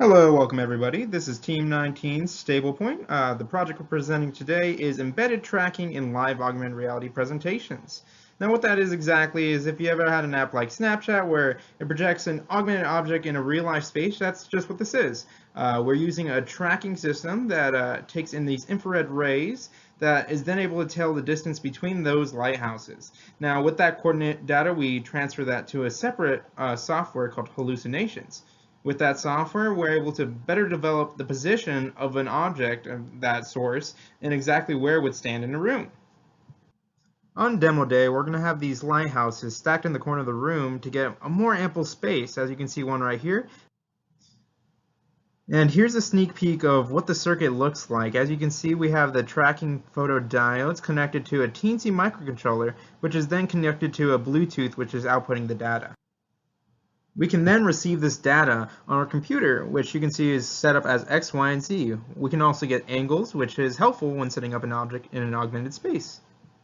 Hello, welcome everybody. This is Team 19's StablePoint. The project we're presenting today is embedded tracking in live augmented reality presentations. Now what that is exactly is if you ever had an app like Snapchat where it projects an augmented object in a real-life space, that's just what this is. We're using a tracking system that takes in these infrared rays that is then able to tell the distance between those lighthouses. Now with that coordinate data, we transfer that to a separate software called hallucinations. With that software, we're able to better develop the position of an object of that source and exactly where it would stand in a room. On demo day, we're going to have these lighthouses stacked in the corner of the room to get a more ample space, as you can see one right here. And here's a sneak peek of what the circuit looks like. As you can see, we have the tracking photodiodes connected to a teensy microcontroller, which is then connected to a Bluetooth, which is outputting the data. We can then receive this data on our computer, which you can see is set up as X, Y, and Z. We can also get angles, which is helpful when setting up an object in an augmented space.